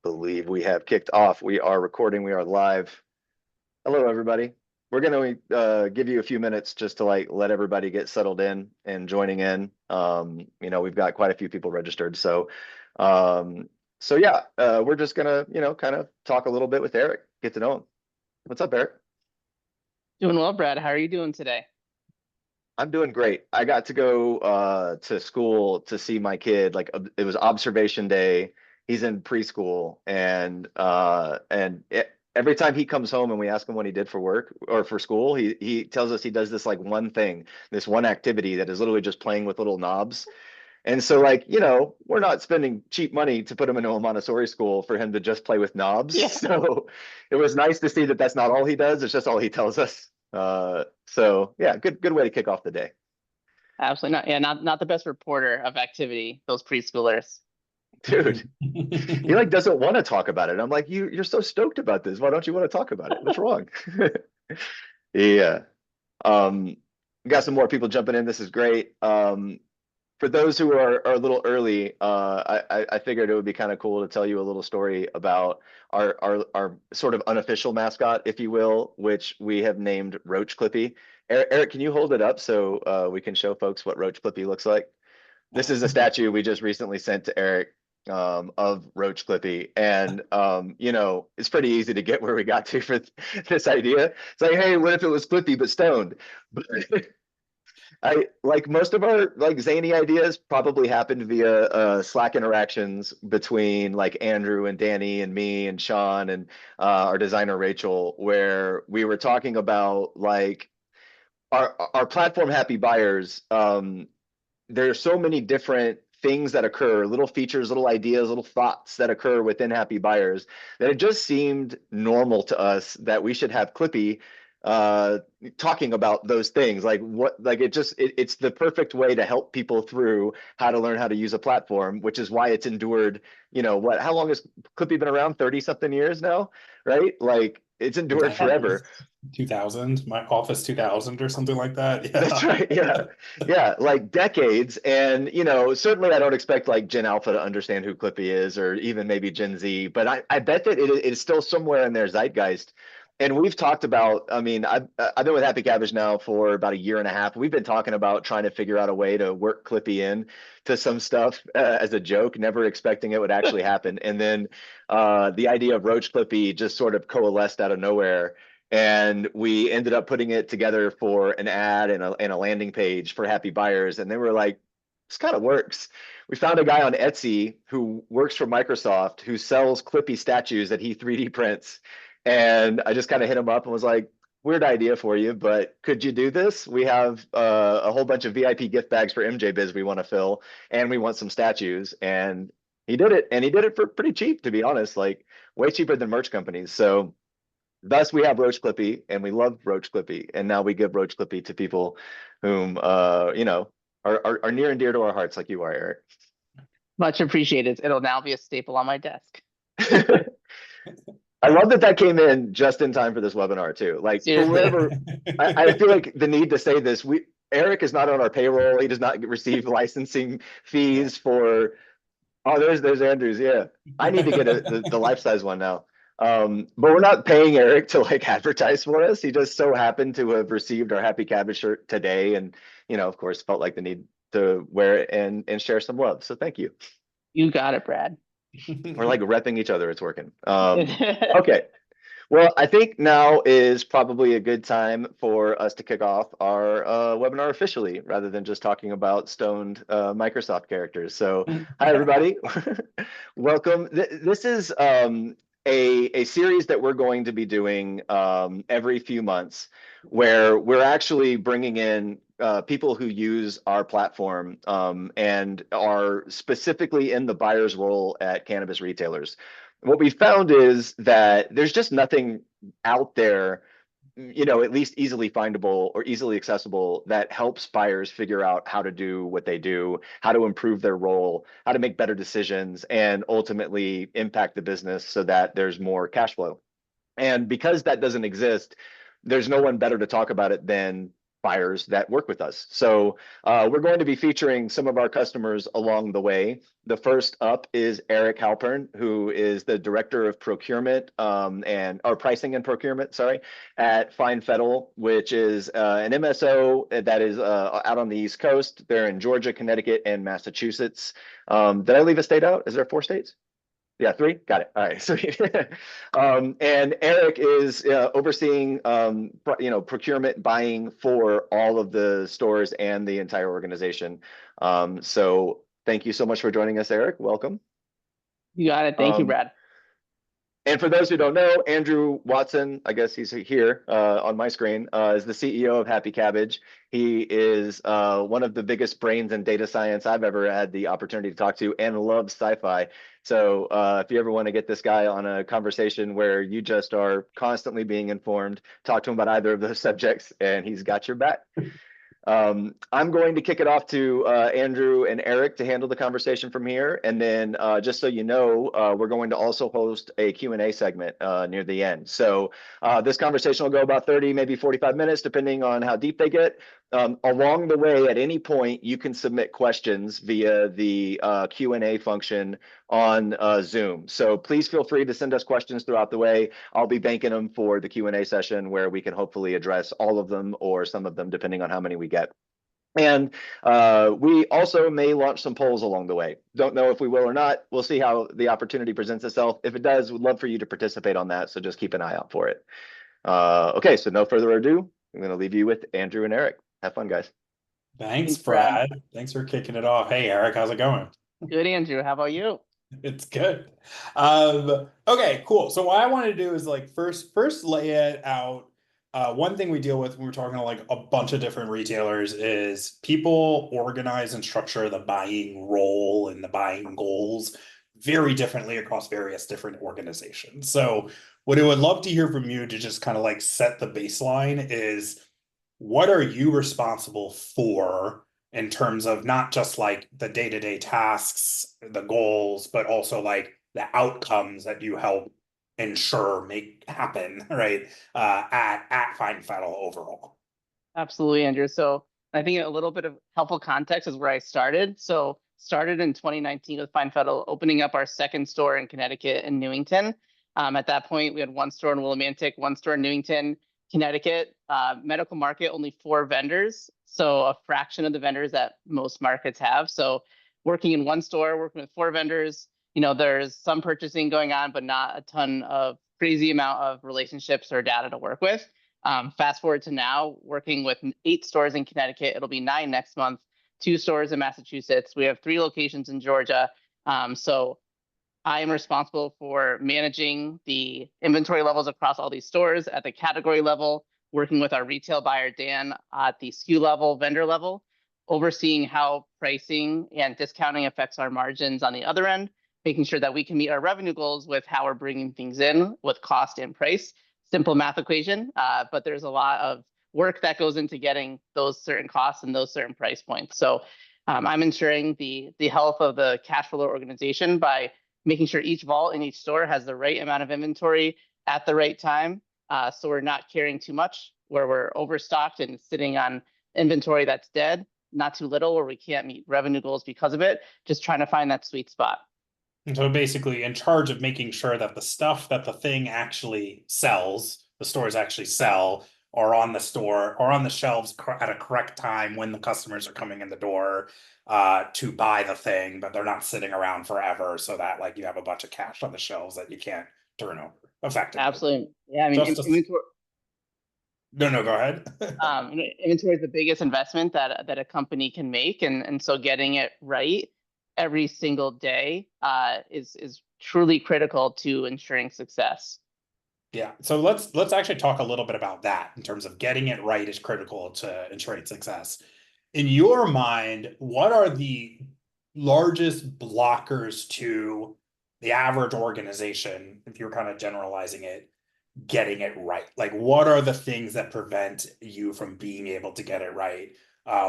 believe we have kicked off. We are recording. We are live. Hello, everybody. We're going to give you a few minutes just to let everybody get settled in and joining in. We've got quite a few people registered. We're just gonna, kind of talk a little bit with Eric, get to know him. What's up, Eric? Doing well, Brad. How are you doing today? I'm doing great. I got to go to school to see my kid. It was observation day. He's in preschool, every time he comes home and we ask him what he did for work or for school, he tells us he does this one thing, this one activity that is literally just playing with little knobs. And so we're not spending cheap money to put him into a Montessori school for him to just play with knobs. Yeah, So it was nice to see that that's not all he does. It's just all he tells us. Good way to kick off the day. absolutely not. Yeah, not the best reporter of activity, those preschoolers. Dude, he doesn't want to talk about it. I'm like, you're so stoked about this. Why don't you want to talk about it? What's wrong? Yeah. Got some more people jumping in. This is great. For those who are a little early, I figured it would be kind of cool to tell you a little story about our sort of unofficial mascot, if you will, which we have named Roach Clippy. Eric, can you hold it up so we can show folks what Roach Clippy looks like? This is a statue we just recently sent to Eric of Roach Clippy, and it's pretty easy to get where we got to for this idea. It's like, hey, what if it was Clippy but stoned? But I like most of our zany ideas probably happened via Slack interactions between Andrew and Danny and me and Sean and our designer Rachel, where we were talking about our platform Happy Buyers. There are so many different things that occur, little features, little ideas, little thoughts that occur within Happy Buyers, that it just seemed normal to us that we should have Clippy talking about those things. It's the perfect way to help people through how to learn how to use a platform, which is why it's endured, how long has Clippy been around? 30 something years now, right? It's endured forever. 2000, my office 2000 or something like that. Yeah. That's right. Yeah. Yeah. Decades. And, certainly I don't expect Gen Alpha to understand who Clippy is, or even maybe Gen Z, but I bet that it is still somewhere in their zeitgeist. And we've talked about, I've been with Happy Cabbage now for about a year and a half. We've been talking about trying to figure out a way to work Clippy in to some stuff as a joke, never expecting it would actually happen. And then the idea of Roach Clippy just sort of coalesced out of nowhere. And we ended up putting it together for an ad and a landing page for Happy Buyers. And they were like, this kind of works. We found a guy on Etsy who works for Microsoft who sells Clippy statues that he 3D prints. And I just kind of hit him up and was like, weird idea for you, but could you do this? We have a whole bunch of VIP gift bags for MJ Biz we want to fill, and we want some statues. And he did it, and he did it for pretty cheap, to be honest, way cheaper than merch companies. So thus we have Roach Clippy, and we love Roach Clippy, and now we give Roach Clippy to people whom are near and dear to our hearts, like you are, Eric. Much appreciated. It'll now be a staple on my desk. I love that came in just in time for this webinar too. Whoever, I feel like the need to say this. Eric is not on our payroll. He does not receive licensing fees for. Oh, there's Andrews. Yeah, I need to get the life size one now. But we're not paying Eric to advertise for us. He just so happened to have received our Happy Cabbage shirt today, and of course, felt like the need to wear it and share some love. So thank you. You got it, Brad. We're repping each other. It's working. Okay. Well, I think now is probably a good time for us to kick off our webinar officially, rather than just talking about stoned Microsoft characters. So, hi everybody, welcome. This is a series that we're going to be doing every few months, where we're actually bringing in people who use our platform and are specifically in the buyer's role at cannabis retailers. What we found is that there's just nothing out there, at least easily findable or easily accessible, that helps buyers figure out how to do what they do, how to improve their role, how to make better decisions, and ultimately impact the business so that there's more cash flow. And because that doesn't exist, there's no one better to talk about it than buyers that work with us. So we're going to be featuring some of our customers along the way. The first up is Eric Halpern, who is the director of procurement or pricing and procurement, sorry, at Fine Fettle, which is an MSO that is out on the East Coast. They're in Georgia, Connecticut, and Massachusetts. Did I leave a state out? Is there 4 states? Yeah, 3? Got it. All right, sweet. And Eric is overseeing, procurement buying for all of the stores and the entire organization. So thank you so much for joining us, Eric. Welcome. You got it. Thank you, Brad. And for those who don't know, Andrew Watson, I guess he's here on my screen, is the CEO of Happy Cabbage. He is one of the biggest brains in data science I've ever had the opportunity to talk to, and loves sci-fi. So if you ever want to get this guy on a conversation where you just are constantly being informed, talk to him about either of those subjects, and he's got your back. I'm going to kick it off to Andrew and Eric to handle the conversation from here. And then just so you know, we're going to also host a Q&A segment near the end. So this conversation will go about 30, maybe 45 minutes, depending on how deep they get. Along the way, at any point, you can submit questions via the Q&A function on Zoom. So please feel free to send us questions throughout the way. I'll be banking them for the Q&A session where we can hopefully address all of them or some of them, depending on how many we get. And we also may launch some polls along the way. Don't know if we will or not. We'll see how the opportunity presents itself. If it does, we'd love for you to participate on that. So just keep an eye out for it. Okay, so no further ado, I'm going to leave you with Andrew and Eric. Have fun, guys. Thanks, Brad. Thanks for kicking it off. Hey, Eric, how's it going? Good, Andrew. How about you? It's good. Okay, cool. So what I want to do is like first lay it out. One thing we deal with when we're talking to like a bunch of different retailers is people organize and structure the buying role and the buying goals very differently across various different organizations. So what I would love to hear from you to just kind of like set the baseline is, what are you responsible for in terms of not just like the day-to-day tasks, the goals, but also like the outcomes that you help ensure make happen, right? At Fine Fettle overall. Absolutely, Andrew. So I think a little bit of helpful context is where I started. So started in 2019 with Fine Fettle, opening up our second store in Connecticut and Newington. At that point, we had 1 store in Willimantic, 1 store in Newington, Connecticut. Medical market, only 4 vendors. So a fraction of the vendors that most markets have. So working in 1 store, working with 4 vendors, there's some purchasing going on, but not a ton of crazy amount of relationships or data to work with. Fast forward to now, working with 8 stores in Connecticut. It'll be 9 next month, 2 stores in Massachusetts. We have 3 locations in Georgia. So I am responsible for managing the inventory levels across all these stores at the category level, working with our retail buyer, Dan, at the SKU level, vendor level, overseeing how pricing and discounting affects our margins on the other end, making sure that we can meet our revenue goals with how we're bringing things in with cost and price. Simple math equation, but there's a lot of work that goes into getting those certain costs and those certain price points. So I'm ensuring the health of the cash flow organization by making sure each vault in each store has the right amount of inventory at the right time. So we're not carrying too much where we're overstocked and sitting on inventory that's dead, not too little where we can't meet revenue goals because of it, just trying to find that sweet spot. And so basically in charge of making sure that the stuff that the thing actually sells, the stores actually sell, are on the store or on the shelves at a correct time when the customers are coming in the door to buy the thing, but they're not sitting around forever so that like you have a bunch of cash on the shelves that you can't turn over effectively. Absolutely. Yeah, I mean, inventory. No, go ahead. Inventory is the biggest investment that a company can make. And so getting it right every single day is truly critical to ensuring success. Yeah, so let's actually talk a little bit about that in terms of getting it right is critical to ensuring success. In your mind, what are the largest blockers to the average organization, if you're kind of generalizing it, getting it right? Like, what are the things that prevent you from being able to get it right?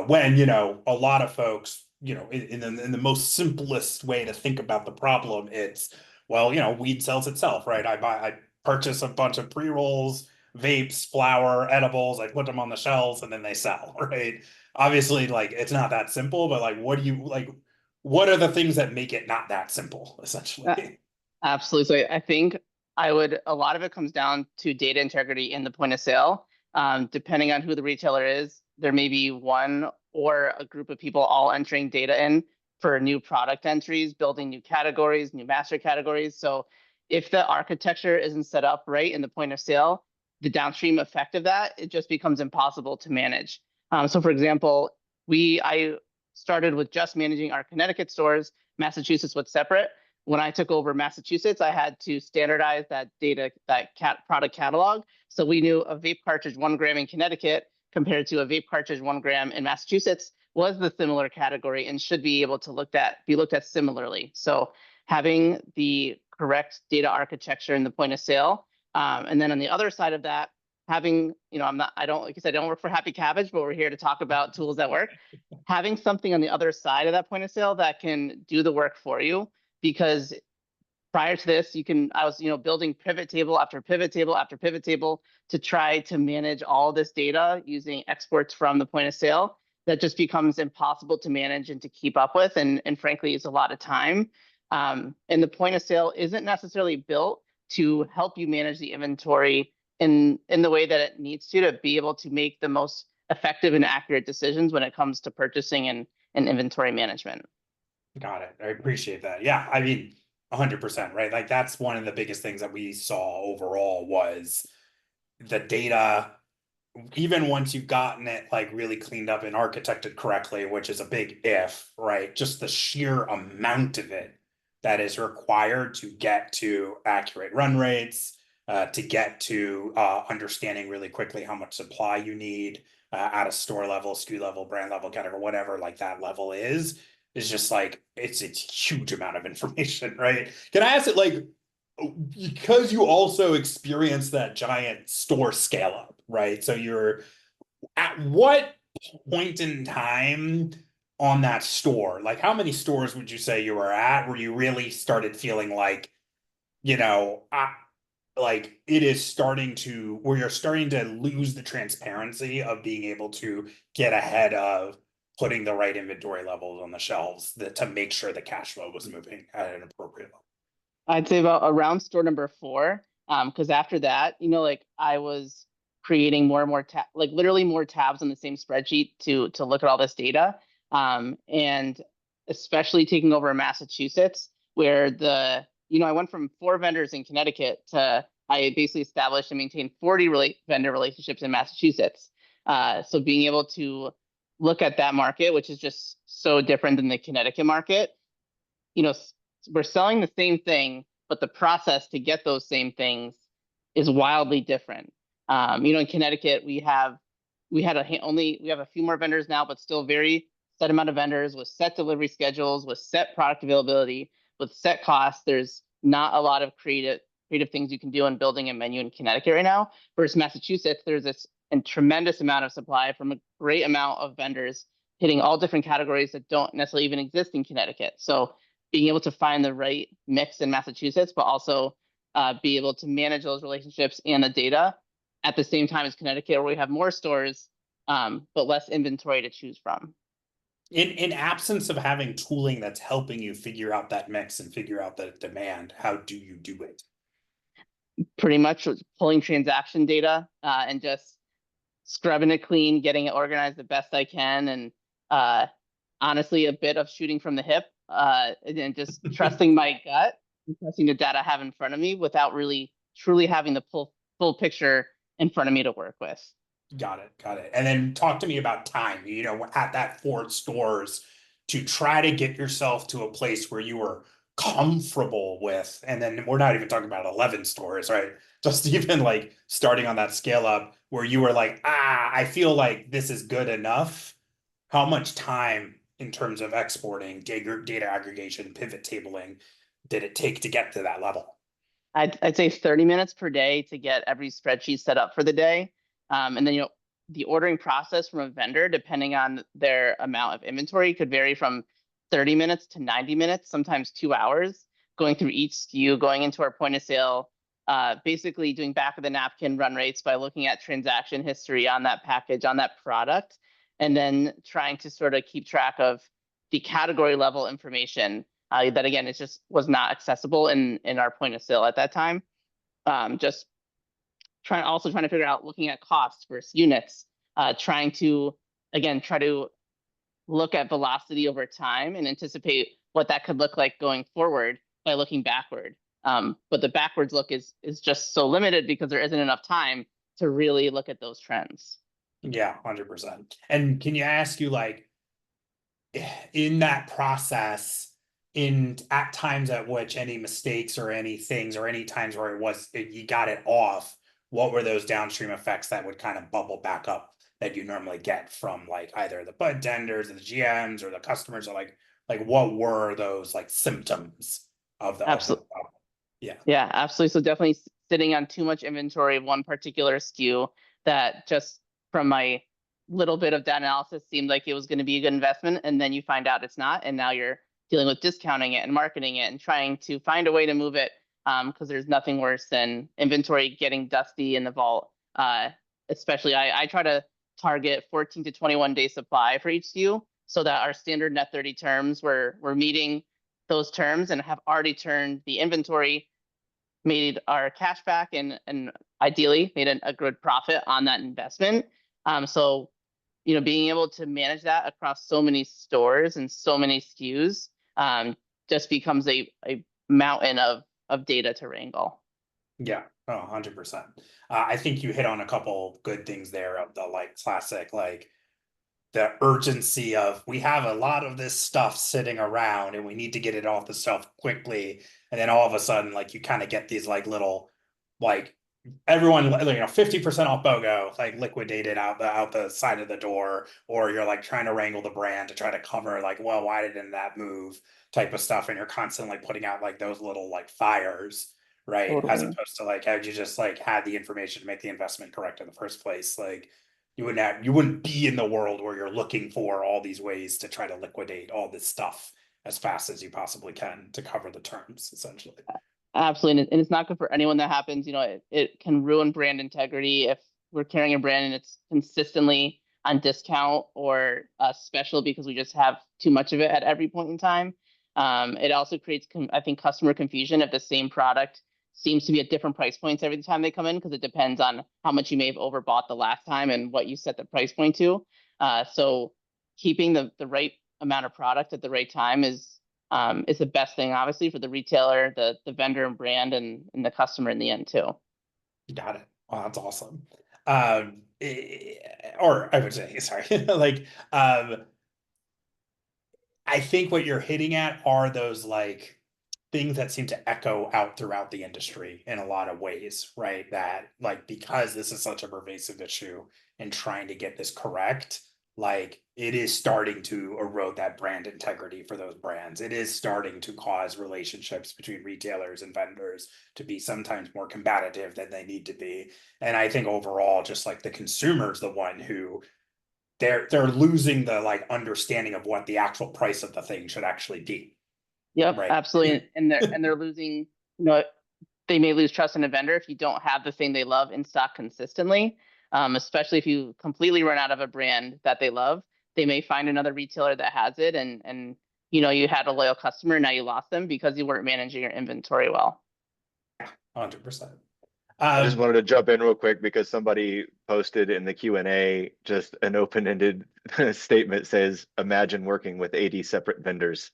When, a lot of folks, in the most simplest way to think about the problem, it's, well, weed sells itself, right? I purchase a bunch of pre-rolls, vapes, flower, edibles, I put them on the shelves and then they sell, right? Obviously, like it's not that simple, but like what do you like what are the things that make it not that simple, essentially? Absolutely. So I think a lot of it comes down to data integrity in the point of sale. Depending on who the retailer is, there may be one or a group of people all entering data in for new product entries, building new categories, new master categories. So if the architecture isn't set up right in the point of sale, the downstream effect of that, it just becomes impossible to manage. So for example, I started with just managing our Connecticut stores. Massachusetts was separate. When I took over Massachusetts, I had to standardize that data, that product catalog. So we knew a vape cartridge 1 gram in Connecticut compared to a vape cartridge 1 gram in Massachusetts was the similar category and should be able to be looked at similarly. So having the correct data architecture in the point of sale, and then on the other side of that, having, I don't, like I said, I don't work for Happy Cabbage, but we're here to talk about tools that work. Having something on the other side of that point of sale that can do the work for you, because prior to this, I was, building pivot table after pivot table after pivot table to try to manage all this data using exports from the point of sale. That just becomes impossible to manage and to keep up with, and frankly, is a lot of time. And the point of sale isn't necessarily built to help you manage the inventory in the way that it needs to be able to make the most effective and accurate decisions when it comes to purchasing and inventory management. Got it. I appreciate that. Yeah, I mean, 100%, right? Like that's one of the biggest things that we saw overall was the data, even once you've gotten it like really cleaned up and architected correctly, which is a big if, right? Just the sheer amount of it that is required to get to accurate run rates, to get to understanding really quickly how much supply you need at a store level, SKU level, brand level, category, whatever like that level is just like it's a huge amount of information, right? Can I ask it like because you also experience that giant store scale up, right? So you're at what point in time on that store, like how many stores would you say you were at where you really started feeling like, you know, like it is starting to where you're starting to lose the transparency of being able to get ahead of putting the right inventory levels on the shelves to make sure the cash flow was moving at an appropriate level? I'd say about around store number 4. Because after that, like I was creating more and more like literally more tabs on the same spreadsheet to look at all this data. And especially taking over Massachusetts, where I went from 4 vendors in Connecticut to I basically established and maintained 40 vendor relationships in Massachusetts. So being able to look at that market, which is just so different than the Connecticut market, we're selling the same thing, but the process to get those same things is wildly different. In Connecticut, we have a few more vendors now, but still very set amount of vendors with set delivery schedules, with set product availability, with set costs. There's not a lot of creative things you can do in building a menu in Connecticut right now. Versus Massachusetts, there's this tremendous amount of supply from a great amount of vendors hitting all different categories that don't necessarily even exist in Connecticut. So being able to find the right mix in Massachusetts, but also be able to manage those relationships and the data at the same time as Connecticut, where we have more stores, but less inventory to choose from. In absence of having tooling that's helping you figure out that mix and figure out the demand, how do you do it? Pretty much pulling transaction data and just scrubbing it clean, getting it organized the best I can, and honestly, a bit of shooting from the hip, and just trusting my gut, and trusting the data I have in front of me without really truly having the full picture in front of me to work with. Got it. And then talk to me about time, at that 4 stores to try to get yourself to a place where you were comfortable with, and then we're not even talking about 11 stores, right? Just even like starting on that scale up where you were like, I feel like this is good enough. How much time in terms of exporting, data aggregation, pivot tabling did it take to get to that level? I'd say 30 minutes per day to get every spreadsheet set up for the day. And then, the ordering process from a vendor, depending on their amount of inventory, could vary from 30 minutes to 90 minutes, sometimes 2 hours, going through each SKU, going into our point of sale, basically doing back of the napkin run rates by looking at transaction history on that package, on that product, and then trying to sort of keep track of the category level information that, again, it just was not accessible in our point of sale at that time. Just trying to figure out, looking at costs versus units, trying to, again, try to look at velocity over time and anticipate what that could look like going forward by looking backward. But the backwards look is just so limited because there isn't enough time to really look at those trends. Yeah, 100%. And can you ask you, like, in that process, at times at which any mistakes or any things or any times where you got it off, what were those downstream effects that would kind of bubble back up that you normally get from, like, either the bud tenders or the GMs or the customers, or like what were those, like, symptoms of the Absolutely. problem? Yeah, absolutely. So definitely sitting on too much inventory of one particular SKU that, just from my little bit of data analysis, seemed like it was going to be a good investment, and then you find out it's not, and now you're dealing with discounting it and marketing it and trying to find a way to move it, because there's nothing worse than inventory getting dusty in the vault. Especially, I try to target 14 to 21 day supply for each SKU, so that our standard net 30 terms, we're meeting those terms and have already turned the inventory, made our cash back, and ideally made a good profit on that investment. So, being able to manage that across so many stores and so many SKUs just becomes a mountain of data to wrangle. Yeah, 100%. I think you hit on a couple good things there of the, like, classic, like, the urgency of, we have a lot of this stuff sitting around and we need to get it off the shelf quickly. And then all of a sudden, like, you kind of get these, like, little, like, everyone, 50% off BOGO, like, liquidated out the side of the door, or you're, like, trying to wrangle the brand to try to cover, like, well, why didn't that move type of stuff. And you're constantly putting out, like, those little, like, fires, right? As Totally. opposed to, like, had you just, like, had the information to make the investment correct in the first place, like, you wouldn't be in the world where you're looking for all these ways to try to liquidate all this stuff as fast as you possibly can to cover the terms, essentially. Absolutely. And it's not good for anyone that happens. It can ruin brand integrity if we're carrying a brand and it's consistently on discount or special because we just have too much of it at every point in time. It also creates, I think, customer confusion if the same product seems to be at different price points every time they come in, because it depends on how much you may have overbought the last time and what you set the price point to. So keeping the right amount of product at the right time is the best thing, obviously, for the retailer, the vendor and brand, and the customer in the end too. Got it. Wow, that's awesome. Or I would say, sorry, like, I think what you're hitting at are those, like, things that seem to echo out throughout the industry in a lot of ways, right? That, like, because this is such a pervasive issue and trying to get this correct, like, it is starting to erode that brand integrity for those brands. It is starting to cause relationships between retailers and vendors to be sometimes more combative than they need to be. And I think overall, just, like, the consumer's the one who they're losing the, like, understanding of what the actual price of the thing should actually be. Yep, Right. absolutely. And they're losing, they may lose trust in a vendor if you don't have the thing they love in stock consistently. Especially if you completely run out of a brand that they love, they may find another retailer that has it, and you had a loyal customer, now you lost them because you weren't managing your inventory well. 100%. I just wanted to jump in real quick because somebody posted in the Q&A just an open-ended statement, says, imagine working with 80 separate vendors.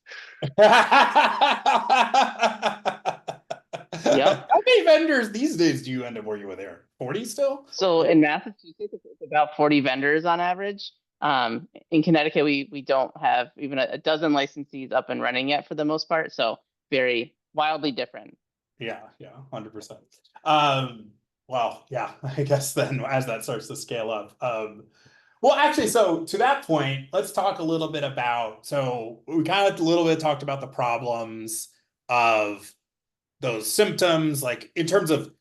Yep. How many vendors these days do you end up working with, Eric? 40 still? So in Massachusetts, it's about 40 vendors on average. In Connecticut, we don't have even a dozen licensees up and running yet for the most part. So very wildly different. Yeah, 100%. Well, yeah, I guess then as that starts to scale up, well, actually, so to that point, let's talk a little bit about, so we kind of a little bit talked about the problems of those symptoms, like, in terms of,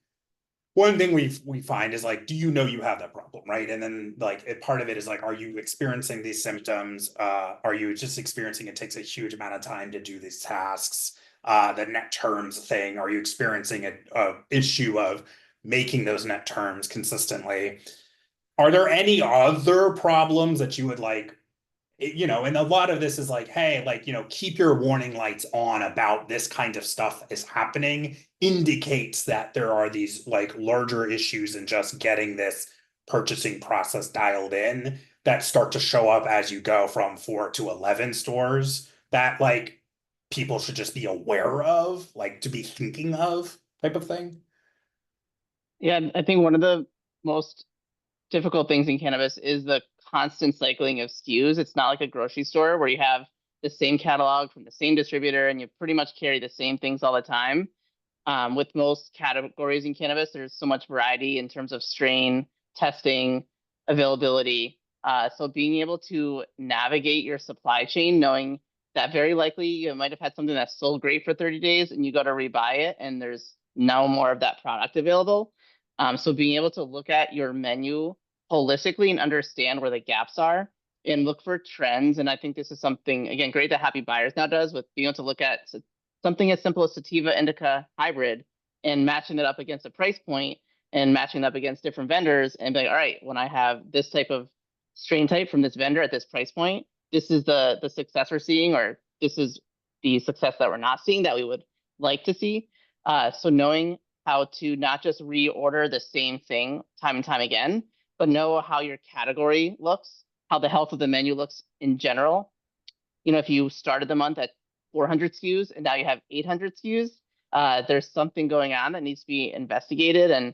one thing we find is, like, do you know you have that problem, right? And then, like, part of it is, like, are you experiencing these symptoms? Are you just experiencing it takes a huge amount of time to do these tasks? the net terms thing? Are you experiencing a issue of making those net terms consistently? Are there any other problems that you would like, and a lot of this is like, hey, like, keep your warning lights on about this kind of stuff is happening, indicates that there are these like larger issues in just getting this purchasing process dialed in that start to show up as you go from 4 to 11 stores that like people should just be aware of, like to be thinking of type of thing. Yeah, I think one of the most difficult things in cannabis is the constant cycling of SKUs. It's not like a grocery store where you have the same catalog from the same distributor and you pretty much carry the same things all the time. With most categories in cannabis, there's so much variety in terms of strain, testing, availability. So being able to navigate your supply chain, knowing that very likely you might have had something that sold great for 30 days and you got to rebuy it and there's no more of that product available. So being able to look at your menu holistically and understand where the gaps are and look for trends. And I think this is something, again, great that Happy Buyers now does with being able to look at something as simple as sativa indica hybrid and matching it up against a price point and matching it up against different vendors and be like, all right, when I have this type of strain type from this vendor at this price point, this is the success we're seeing, or this is the success that we're not seeing that we would like to see. So knowing how to not just reorder the same thing time and time again, but know how your category looks, how the health of the menu looks in general. If you started the month at 400 SKUs and now you have 800 SKUs, there's something going on that needs to be investigated. And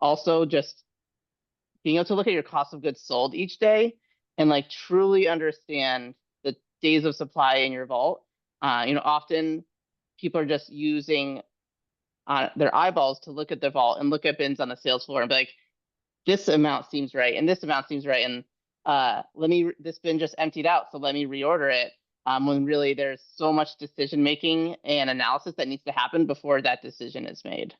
also just being able to look at your cost of goods sold each day and like truly understand the days of supply in your vault. Often people are just using their eyeballs to look at the vault and look at bins on the sales floor and be like, this amount seems right and this amount seems right, and this bin just emptied out, so let me reorder it. When really there's so much decision making and analysis that needs to happen before that decision is made.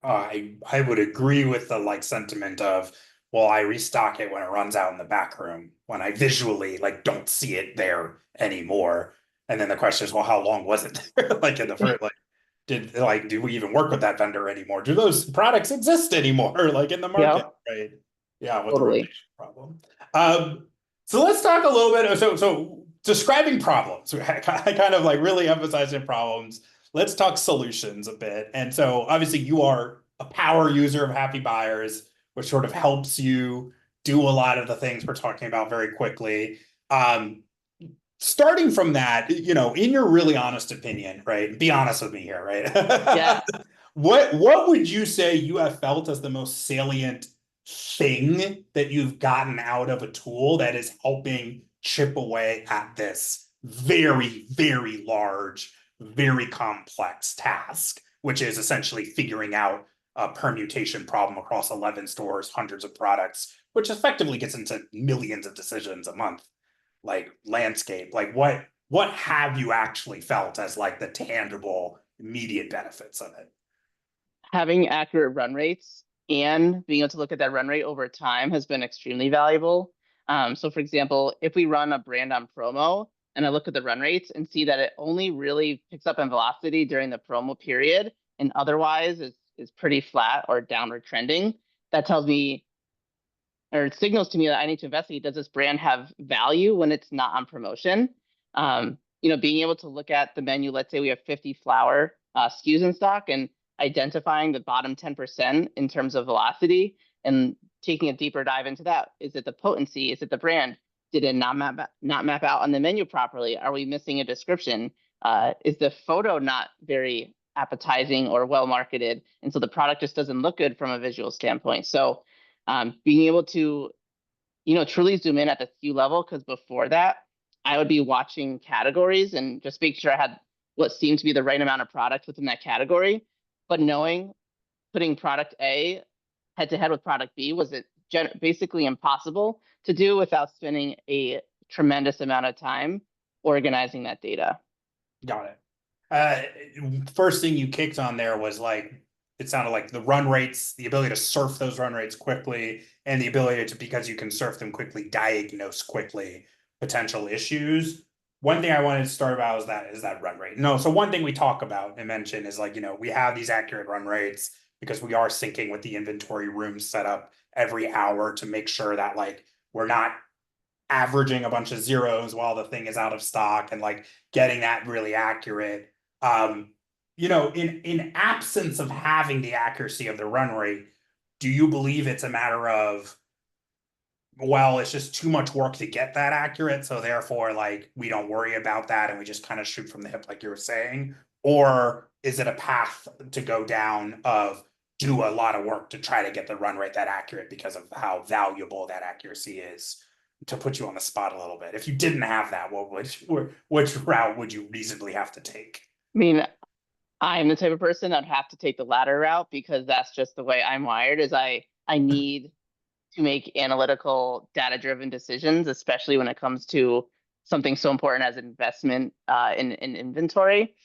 I would agree with the like sentiment of, well, I restock it when it runs out in the back room, when I visually like don't see it there anymore. And then the question is, well, how long was it there? Like in the first, like, do we even work with that vendor anymore? Do those products exist anymore? Like in the market, right? Yeah, with Totally. the rotation problem. So let's talk a little bit. So describing problems, I kind of like really emphasizing problems. Let's talk solutions a bit. And so obviously you are a power user of Happy Buyers, which sort of helps you do a lot of the things we're talking about very quickly. Starting from that, in your really honest opinion, right? Be honest with me here, right? Yeah. What would you say you have felt as the most salient thing that you've gotten out of a tool that is helping chip away at this very, very large, very complex task, which is essentially figuring out a permutation problem across 11 stores, hundreds of products, which effectively gets into millions of decisions a month, like landscape. Like what have you actually felt as like the tangible immediate benefits of it? Having accurate run rates and being able to look at that run rate over time has been extremely valuable. So for example, if we run a brand on promo and I look at the run rates and see that it only really picks up in velocity during the promo period and otherwise is pretty flat or downward trending, that tells me, or it signals to me, that I need to investigate, does this brand have value when it's not on promotion? Being able to look at the menu, let's say we have 50 flower SKUs in stock, and identifying the bottom 10% in terms of velocity and taking a deeper dive into that. Is it the potency? Is it the brand? Did it not map out on the menu properly? Are we missing a description? Is the photo not very appetizing or well marketed? And so the product just doesn't look good from a visual standpoint. So being able to, truly zoom in at the SKU level, because before that, I would be watching categories and just make sure I had what seemed to be the right amount of product within that category. But putting product A head to head with product B was basically impossible to do without spending a tremendous amount of time organizing that data. Got it. First thing you kicked on there was like, it sounded like the run rates, the ability to surf those run rates quickly, and the ability to, because you can surf them quickly, diagnose quickly potential issues. one thing I wanted to start about is that run rate. No, so one thing we talk about and mention is like, we have these accurate run rates because we are syncing with the inventory room set up every hour to make sure that like we're not averaging a bunch of zeros while the thing is out of stock and like getting that really accurate. In absence of having the accuracy of the run rate, do you believe it's a matter of, well, it's just too much work to get that accurate, so therefore like we don't worry about that and we just kind of shoot from the hip like you were saying? Or is it a path to go down of do a lot of work to try to get the run rate that accurate because of how valuable that accuracy is? To put you on the spot a little bit, if you didn't have that, which route would you reasonably have to take? I mean, I'm the type of person that'd have to take the latter route because that's just the way I'm wired. Is I need to make analytical, data-driven decisions, especially when it comes to something so important as investment in inventory.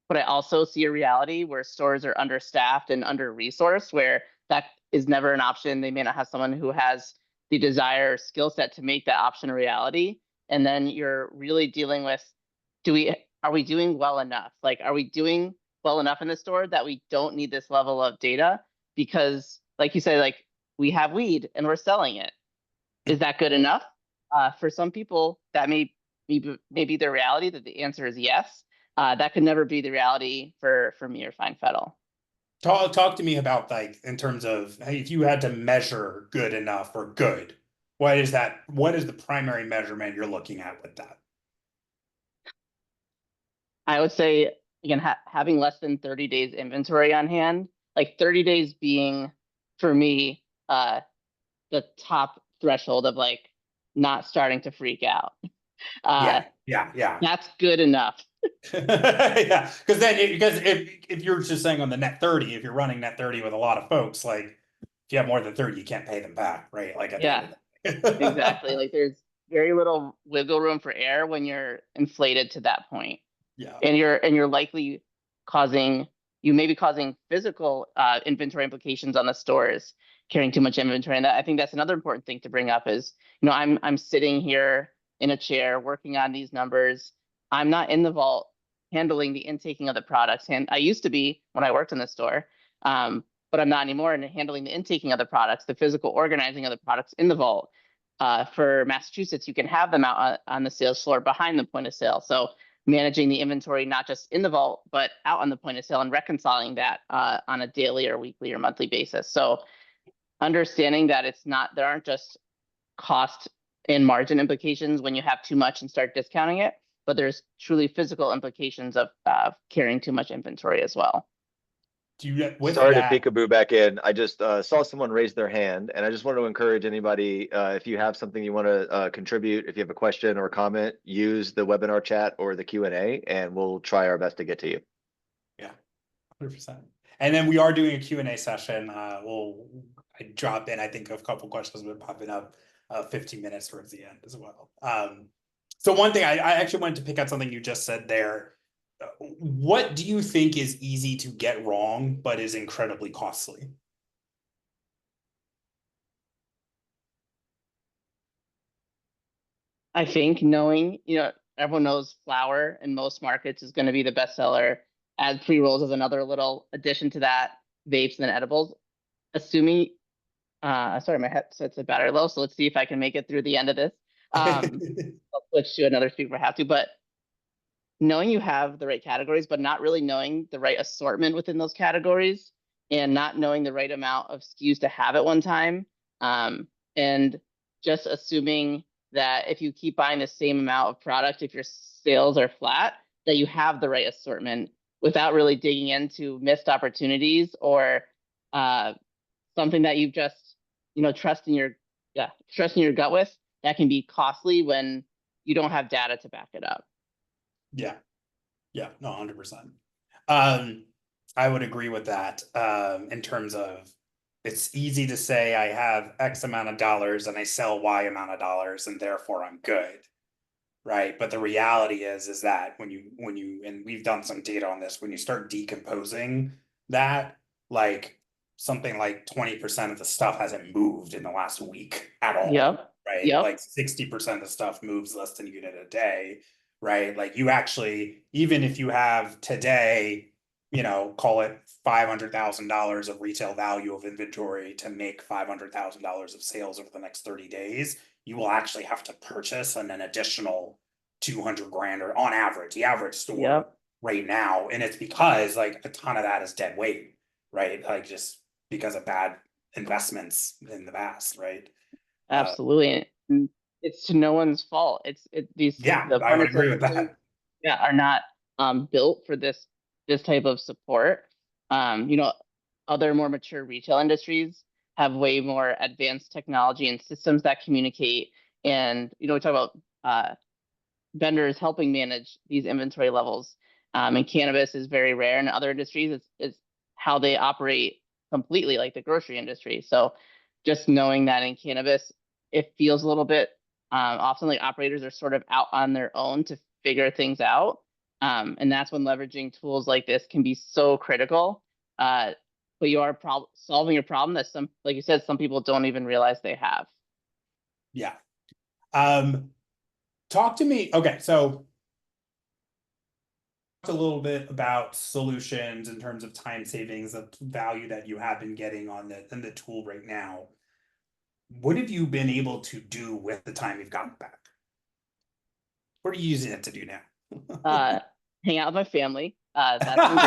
But I also see a reality where stores are understaffed and under-resourced, where that is never an option. They may not have someone who has the desire or skill set to make that option a reality. And then you're really dealing with, are we doing well enough? Like, are we doing well enough in the store that we don't need this level of data? Because like you said, like we have weed and we're selling it. Is that good enough? For some people, that may be the reality. That the answer is yes. That could never be the reality for me or Fine Fettle. Talk to me about like in terms of if you had to measure good enough or good, what is that? What is the primary measurement you're looking at with that? I would say again, having less than 30 days inventory on hand, like 30 days being for me the top threshold of like not starting to freak out. Yeah. That's good enough. Yeah, because if you're just saying on the net 30, if you're running net 30 with a lot of folks, like if you have more than 30, you can't pay them back, right? Like at the end Yeah, of the day. exactly. Like there's very little wiggle room for error when you're inflated to that point. Yeah. And you're likely causing you may be causing physical inventory implications on the stores carrying too much inventory. And I think that's another important thing to bring up is, I'm sitting here in a chair working on these numbers. I'm not in the vault handling the intaking of the products. And I used to be when I worked in the store, but I'm not anymore in handling the intaking of the products, the physical organizing of the products in the vault. For Massachusetts, you can have them out on the sales floor behind the point of sale. So managing the inventory, not just in the vault, but out on the point of sale and reconciling that on a daily or weekly or monthly basis. So understanding that there aren't just cost and margin implications when you have too much and start discounting it, but there's truly physical implications of carrying too much inventory as well. Sorry to peekaboo back in. I just saw someone raise their hand, and I just wanted to encourage anybody, if you have something you want to contribute, if you have a question or a comment, use the webinar chat or the Q&A, and we'll try our best to get to you. Yeah, 100%. And then we are doing a Q&A session. I drop in, I think a couple questions have been popping up 15 minutes towards the end as well. So one thing, I actually wanted to pick out something you just said there. What do you think is easy to get wrong, but is incredibly costly? I think knowing, everyone knows flour in most markets is going to be the bestseller. As pre-rolls as another little addition to that, vapes and then edibles. Assuming, sorry, my headset's a battery low, so let's see if I can make it through the end of this. I'll switch to another speaker if I have to, but knowing you have the right categories, but not really knowing the right assortment within those categories and not knowing the right amount of SKUs to have at one time. And just assuming that if you keep buying the same amount of product, if your sales are flat, that you have the right assortment without really digging into missed opportunities or something that you've just, trust in your gut with, that can be costly when you don't have data to back it up. Yeah, no, 100%. I would agree with that. In terms of, it's easy to say I have X amount of dollars and I sell Y amount of dollars and therefore I'm good, right? But the reality is that when you and we've done some data on this, when you start decomposing that, like something like 20% of the stuff hasn't moved in the last week at all. Yep. Right? Yep. Like 60% of the stuff moves less than a unit a day. right? Like you actually, even if you have today, you know, call it $500,000 of retail value of inventory to make $500,000 of sales over the next 30 days, you will actually have to purchase an additional 200 grand, or on average, the average store Yep. right now. And it's because like a ton of that is dead weight, right? Like just because of bad investments in the past, right? Absolutely. And it's to no one's fault. Yeah, The I point would of sale agree with systems, that. yeah, are not built for this type of support. You know, other more mature retail industries have way more advanced technology and systems that communicate. And we talk about vendors helping manage these inventory levels. And cannabis is very rare. In other industries, it's how they operate completely, like the grocery industry. So just knowing that in cannabis, it feels a little bit often like operators are sort of out on their own to figure things out. And that's when leveraging tools like this can be so critical. But you are solving a problem that like you said, some people don't even realize they have. Yeah. Talk to me. Okay, so talk a little bit about solutions in terms of time savings, the value that you have been getting on the tool right now. What have you been able to do with the time you've gotten back? What are you using it to do now? uh, Hang out with my family. That's been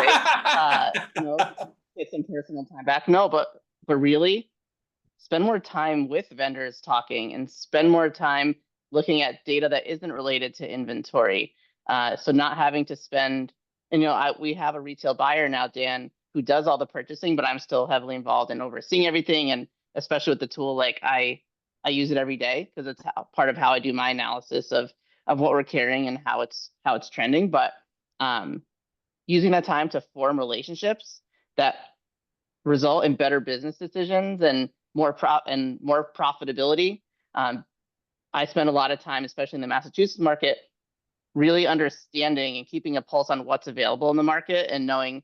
great. Get some personal time back. No, but really spend more time with vendors talking and spend more time looking at data that isn't related to inventory. So not having to spend, and we have a retail buyer now, Dan, who does all the purchasing, but I'm still heavily involved in overseeing everything. And especially with the tool, like I use it every day because it's part of how I do my analysis of what we're carrying and how it's trending. But um, using that time to form relationships that result in better business decisions and more profitability. Um, I spend a lot of time, especially in the Massachusetts market, really understanding and keeping a pulse on what's available in the market and knowing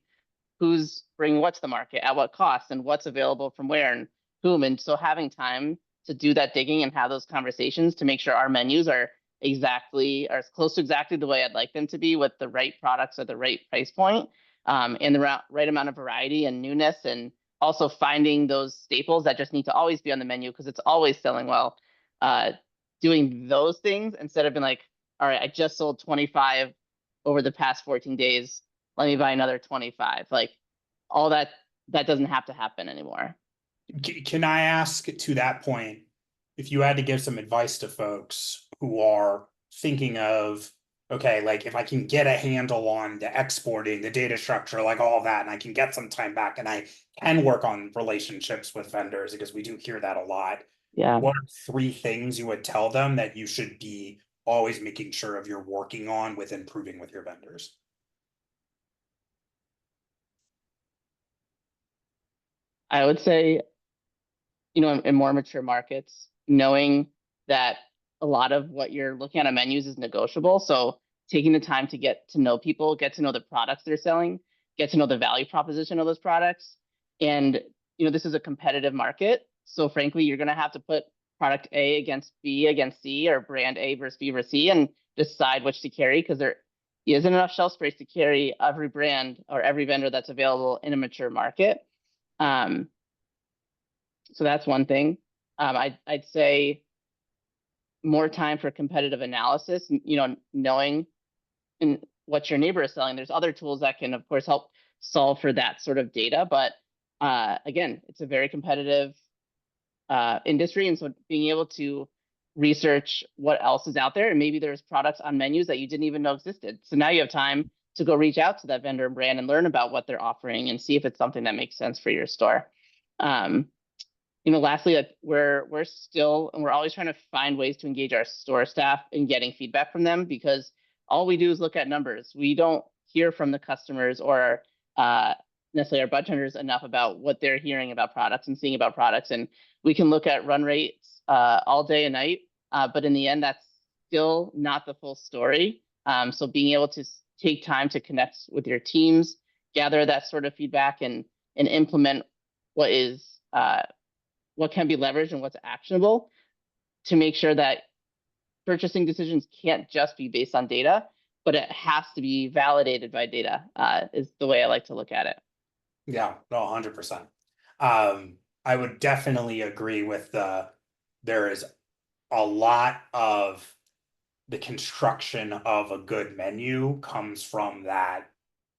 who's bringing what to the market at what cost and what's available from where and whom. And so having time to do that digging and have those conversations to make sure our menus are as close to exactly the way I'd like them to be, with the right products at the right price point, and the right amount of variety and newness, and also finding those staples that just need to always be on the menu because it's always selling well. Doing those things instead of being like, all right, I just sold 25 over the past 14 days. Let me buy another 25. Like all that doesn't have to happen anymore. Can I ask, to that point, if you had to give some advice to folks who are thinking of, okay, like if I can get a handle on the exporting, the data structure, like all that, and I can get some time back and I can work on relationships with vendors, because we do hear that a lot. Yeah. What are 3 things you would tell them that you should be always making sure of you're working on with improving with your vendors? I would say, in more mature markets, knowing that a lot of what you're looking at on menus is negotiable. So taking the time to get to know people, get to know the products they're selling, get to know the value proposition of those products. And, this is a competitive market. So frankly, you're going to have to put product A against B against C, or brand A versus B versus C, and decide which to carry, because there isn't enough shelf space to carry every brand or every vendor that's available in a mature market. So that's one thing. I'd say more time for competitive analysis, knowing what your neighbor is selling. There's other tools that can, of course, help solve for that sort of data. But again, it's a very competitive industry. And so being able to research what else is out there, and maybe there's products on menus that you didn't even know existed. So now you have time to go reach out to that vendor and brand and learn about what they're offering and see if it's something that makes sense for your store. Lastly, that we're still, and we're always trying to find ways to engage our store staff in getting feedback from them, because all we do is look at numbers. We don't hear from the customers or necessarily our budtenders enough about what they're hearing about products and seeing about products. And we can look at run rates all day and night, but in the end, that's still not the full story. So being able to take time to connect with your teams, gather that sort of feedback, and implement what can be leveraged and what's actionable, to make sure that purchasing decisions can't just be based on data, but it has to be validated by data, is the way I like to look at it. Yeah, no, 100%. I would definitely agree with there is a lot of the construction of a good menu comes from that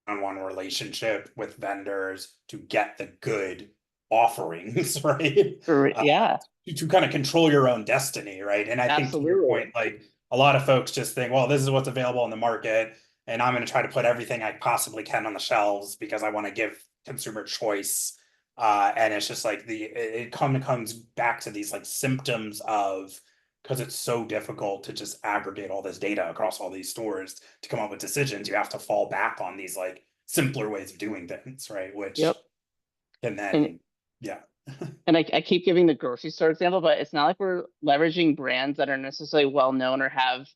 on-one relationship with vendors to get the good offerings, right? Yeah, To kind of control your own destiny, right? And I think to your absolutely. point, like a lot of folks just think, well, this is what's available on the market, and I'm going to try to put everything I possibly can on the shelves because I want to give consumer choice. And it's just like it comes back to these like symptoms of, because it's so difficult to just aggregate all this data across all these stores to come up with decisions, you have to fall back on these like simpler ways of doing things, right? Which, Yep. and then, And yeah. and I keep giving the grocery store example, but it's not like we're leveraging brands that are necessarily well known or have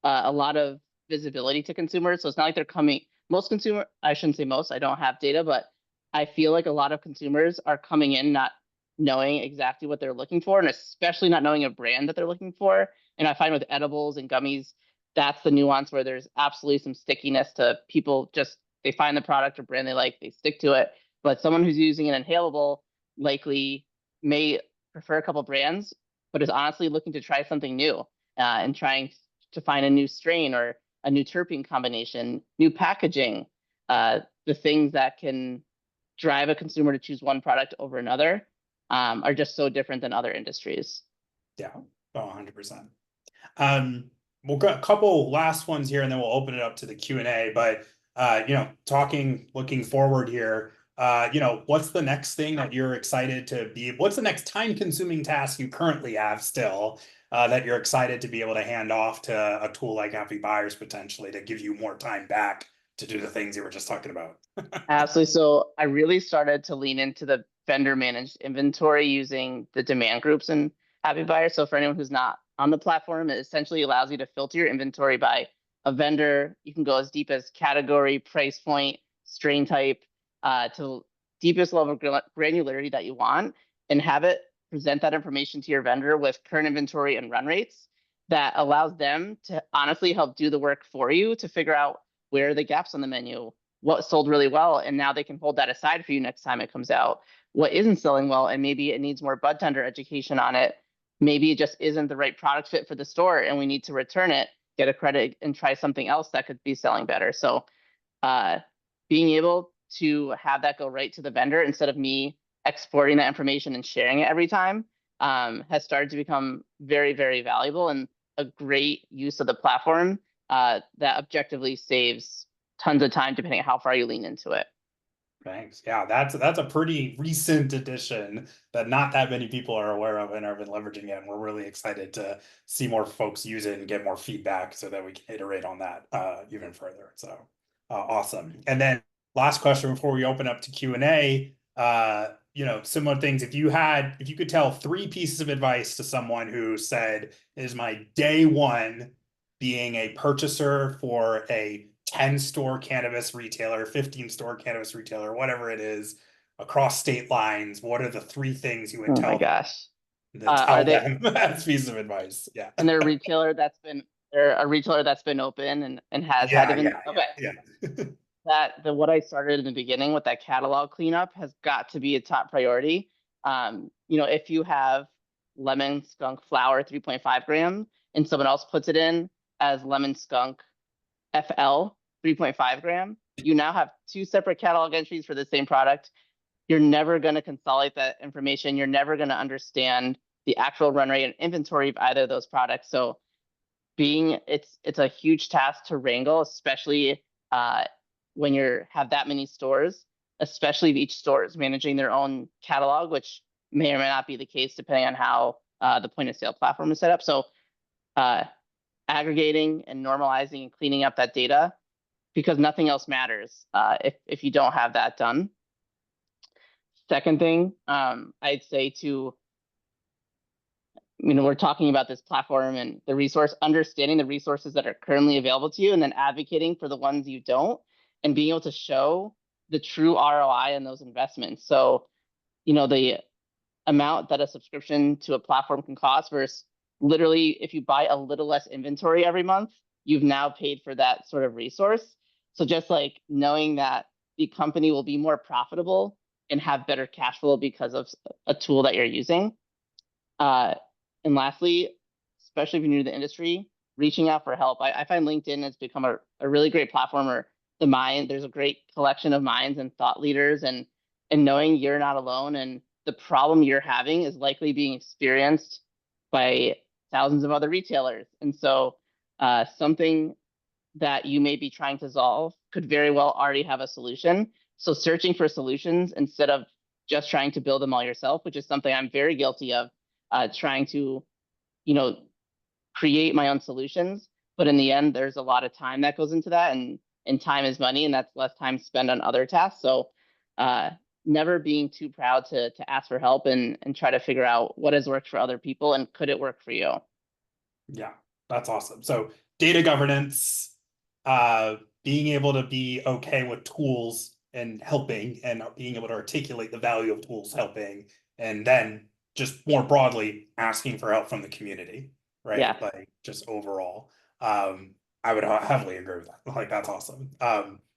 a lot of visibility to consumers. So it's not like they're coming. Most consumer, I shouldn't say most. I don't have data, but I feel like a lot of consumers are coming in not knowing exactly what they're looking for, and especially not knowing a brand that they're looking for. And I find with edibles and gummies, that's the nuance where there's absolutely some stickiness to people. Just they find the product or brand they like, they stick to it. But someone who's using an inhalable likely may prefer a couple brands, but is honestly looking to try something new, and trying to find a new strain or a new terpene combination, new packaging, the things that can drive a consumer to choose one product over another, are just so different than other industries. Yeah, 100%. We'll got a couple last ones here, and then we'll open it up to the Q&A. But looking forward here, what's the next thing that you're excited to be? What's the next time-consuming task you currently have still that you're excited to be able to hand off to a tool like Happy Buyers potentially to give you more time back to do the things you were just talking about? Absolutely. So I really started to lean into the vendor managed inventory using the demand groups in Happy Buyer. So for anyone who's not on the platform, it essentially allows you to filter your inventory by a vendor. You can go as deep as category, price point, strain type, to deepest level of granularity that you want, and have it present that information to your vendor with current inventory and run rates that allows them to honestly help do the work for you to figure out where are the gaps on the menu, what sold really well, and now they can hold that aside for you next time it comes out. What isn't selling well, and maybe it needs more bud tender education on it. Maybe it just isn't the right product fit for the store and we need to return it, get a credit, and try something else that could be selling better. So being able to have that go right to the vendor instead of me exporting that information and sharing it every time, has started to become very, very valuable and a great use of the platform, that objectively saves tons of time depending on how far you lean into it. Thanks. Yeah, that's a pretty recent addition that not that many people are aware of and have been leveraging it. And we're really excited to see more folks use it and get more feedback so that we can iterate on that even further. So awesome. And then last question before we open up to Q&A, similar things. If you could tell 3 pieces of advice to someone who said, "Is my day one being a purchaser for a 10-store cannabis retailer, 15-store cannabis retailer, whatever it is, across state lines," what are the 3 things you would Oh my tell gosh. them as pieces of advice? Yeah. And they're a retailer that's been open and has had to been yeah. what I started in the beginning with that catalog cleanup has got to be a top priority. If you have lemon skunk flower 3.5 gram and someone else puts it in as lemon skunk FL 3.5 gram, you now have 2 separate catalog entries for the same product. You're never going to consolidate that information. You're never going to understand the actual run rate and inventory of either of those products. So it's a huge task to wrangle, especially when you have that many stores, especially if each store is managing their own catalog, which may or may not be the case depending on how the point of sale platform is set up. So aggregating and normalizing and cleaning up that data, because nothing else matters if you don't have that done. Second thing, I'd say we're talking about this platform and understanding the resources that are currently available to you, and then advocating for the ones you don't, and being able to show the true ROI in those investments. So, the amount that a subscription to a platform can cost versus literally if you buy a little less inventory every month, you've now paid for that sort of resource. So just like knowing that the company will be more profitable and have better cash flow because of a tool that you're using. And lastly, especially if you're new to the industry, reaching out for help. I find LinkedIn has become a really great platform, or there's a great collection of minds and thought leaders, and knowing you're not alone and the problem you're having is likely being experienced by thousands of other retailers. And so something that you may be trying to solve could very well already have a solution. So searching for solutions instead of just trying to build them all yourself, which is something I'm very guilty of, trying to, create my own solutions. But in the end, there's a lot of time that goes into that, and time is money, and that's less time spent on other tasks. So never being too proud to ask for help and try to figure out what has worked for other people and could it work for you. Yeah, that's awesome. So data governance, being able to be okay with tools and helping, and being able to articulate the value of tools helping, and then just more broadly asking for help from the community, right? Yeah. Like just overall. I would heavily agree with that. Like that's awesome.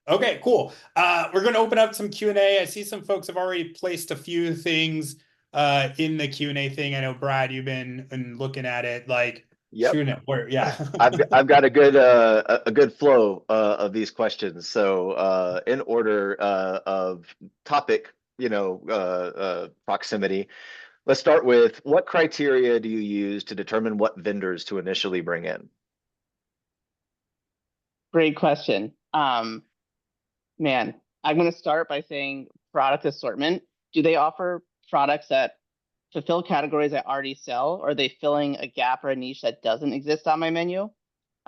Okay, cool. We're gonna open up some Q&A. I see some folks have already placed a few things in the Q&A thing. I know Brad, you've been looking at it, like Yep. shooting it where, yeah. I've got a good flow of these questions. So in order of topic, proximity. Let's start with, what criteria do you use to determine what vendors to initially bring in? Great question. Man, I'm going to start by saying product assortment. Do they offer products that fulfill categories I already sell, or are they filling a gap or a niche that doesn't exist on my menu?